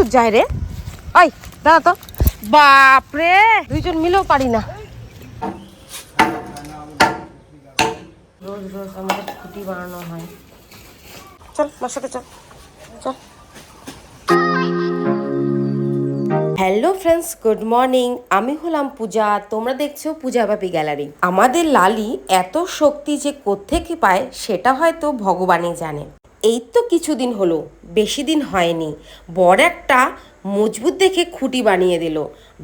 দূর যায় রে? ওই দাঁড়া তো, বাপরে দুইজন মিলেও পারি না। রোজ রোজ আমাদের খুঁটি বানানো হয়। চল আমার সাথে চল চল। Hello friends, good morning. আমি হলাম পূজা, তোমরা দেখছো পূজা বাপি গ্যালারি। আমাদের লালি এত শক্তি যে কোত্থেকে পায় সেটা হয়তো ভগবানই জানে। এই তো কিছুদিন হলো, বেশি দিন হয়নি, বড় একটা মজবুত দেখে খুঁটি বানিয়ে দিল।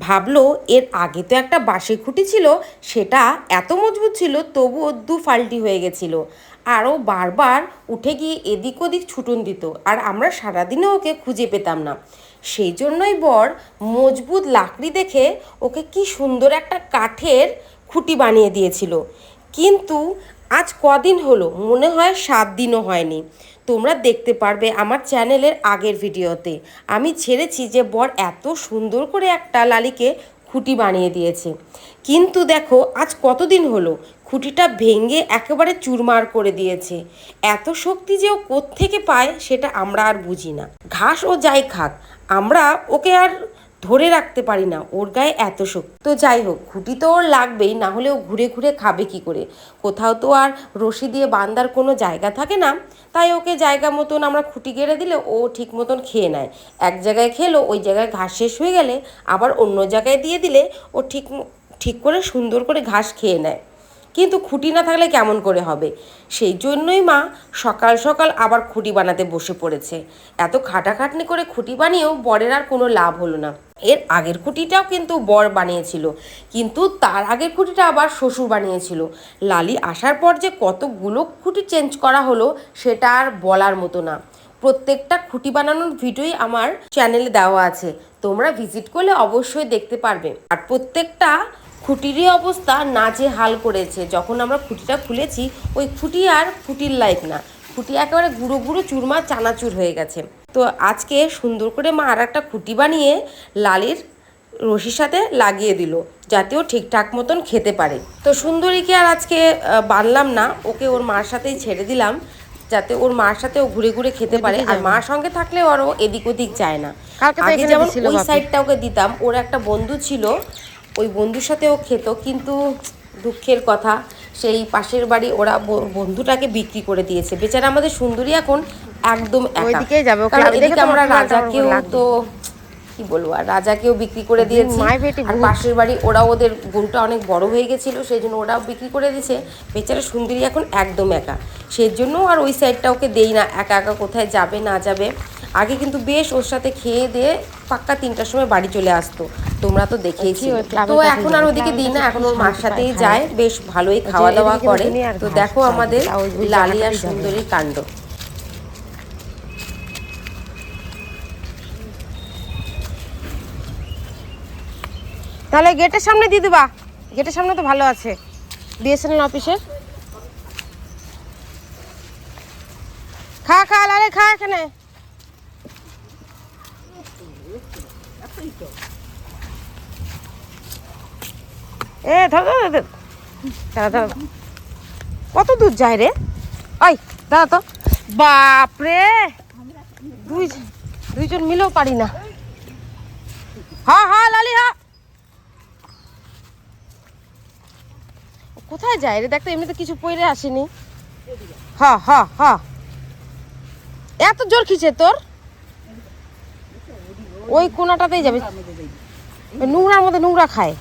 ভাবলো এর আগে তো একটা বাঁশি খুঁটি ছিল, সেটা এত মজবুত ছিল তবুও দু ফাল্টি হয়ে গেছিল। আরও বারবার উঠে গিয়ে এদিক ওদিক ছুটুন দিত, আর আমরা সারাদিনে ওকে খুঁজে পেতাম না। সেই জন্যই বর মজবুত লাকড়ি দেখে ওকে কি সুন্দর একটা কাঠের খুঁটি বানিয়ে দিয়েছিল। কিন্তু আজ কদিন হলো, মনে হয় 7 দিনও হয়নি। তোমরা দেখতে পারবে আমার চ্যানেলের আগের ভিডিওতে আমি ছেড়েছি যে বর এত সুন্দর করে একটা লালিকে খুঁটি বানিয়ে দিয়েছে। কিন্তু দেখো আজ কতদিন হলো, খুঁটিটা ভেঙে একেবারে চুরমার করে দিয়েছে। এত শক্তি যে ও কোত্থেকে পায় সেটা আমরা আর বুঝি না। ঘাস ও যাই খাক, আমরা ওকে আর ধরে রাখতে পারি না, ওর গায়ে এত শক্তি। তো যাই হোক, খুঁটি তো ওর লাগবেই, না হলে ও ঘুরে ঘুরে খাবে কি করে? কোথাও তো আর রশি দিয়ে বাঁধার কোনো জায়গা থাকে না, তাই ওকে জায়গা মতন আমরা খুঁটি গেড়ে দিলে ও ঠিক মতন খেয়ে নেয়। এক জায়গায় খেলো, ওই জায়গায় ঘাস শেষ হয়ে গেলে আবার অন্য জায়গায় দিয়ে দিলে ও ঠিক করে সুন্দর করে ঘাস খেয়ে নেয়। কিন্তু খুঁটি না থাকলে কেমন করে হবে? সেই জন্যই মা সকাল সকাল আবার খুঁটি বানাতে বসে পড়েছে। এত খাটাখাটনি করে খুঁটি বানিয়েও বরের আর কোনো লাভ হলো না। এর আগের খুঁটিটাও কিন্তু বর বানিয়েছিল, কিন্তু তার আগের খুঁটিটা আবার শ্বশুর বানিয়েছিল। লালি আসার পর যে কতগুলো খুঁটি চেঞ্জ করা হলো সেটা আর বলার মতো না। প্রত্যেকটা খুঁটি বানানোর ভিডিওই আমার চ্যানেলে দেওয়া আছে, তোমরা ভিজিট করলে অবশ্যই দেখতে পারবে। আর প্রত্যেকটা খুঁটিরই অবস্থা নাজেহাল করেছে। যখন আমরা খুঁটিটা খুলেছি, ওই খুঁটি আর খুঁটির লাইক না, খুঁটি একেবারে গুঁড়ো গুঁড়ো চুরমা চানাচুর হয়ে গেছে। তো আজকে সুন্দর করে মা আর একটা খুঁটি বানিয়ে লালির রশির সাথে লাগিয়ে দিল, যাতে ও ঠিকঠাক মতন খেতে পারে। তো সুন্দরীকে আর আজকে বানলাম না, ওকে ওর মার সাথেই ছেড়ে দিলাম, যাতে ওর মার সাথে ও ঘুরে ঘুরে খেতে পারে। আর মার সঙ্গে থাকলে ওরও এদিক ওদিক যায় না। আগে যেমন ওই সাইডটা ওকে দিতাম, ওর একটা বন্ধু ছিল, ওই বন্ধুর সাথে ও খেত, কিন্তু দুঃখের কথা সেই পাশের বাড়ি ওরা বন্ধুটাকে বিক্রি করে দিয়েছে। বেচারা আমাদের সুন্দরী এখন একদম একা। কারণ এদিকে আমরা রাজাকেও তো কি বলবো, আর রাজাকেও বিক্রি করে দিয়েছি, আর পাশের বাড়ি ওরা ওদের গরুটা অনেক বড় হয়ে গেছিলো, সেই জন্য ওরাও বিক্রি করে দিয়েছে। বেচারা সুন্দরী এখন একদম একা, সেই জন্য আর ওই সাইডটা ওকে দেই না। একা একা কোথায় যাবে না যাবে। আগে কিন্তু বেশ ওর সাথে খেয়ে দিয়ে পাক্কা 3টার সময় বাড়ি চলে আসতো, তোমরা তো দেখেইছি। তো এখন আর ওদিকে দিই না, এখন ওর মার সাথেই যায়, বেশ ভালোই খাওয়া দাওয়া করে। তো দেখো আমাদের লালি আর সুন্দরীর কাণ্ড। তাহলে গেটের সামনে দিয়ে দিবা, গেটের সামনে তো ভালো আছে বিএসএনএল অফিসের। খা খা লালে খা, এখানে এ ধর দাঁড়া, কত দূর যায় রে? ওই দাঁড়া তো, বাপরে দুইজন মিলেও পারি না। হ্যাঁ হ্যাঁ লালি হ্যাঁ, কোথায় যায় রে? দেখতো এমনিতে কিছু পড়ে আসেনি। হ্যাঁ হ্যাঁ হ্যাঁ, এত জোর খিচে তোর? ওই কোনাটাতেই যাবে, নোংরার মধ্যে নোংরা খায়।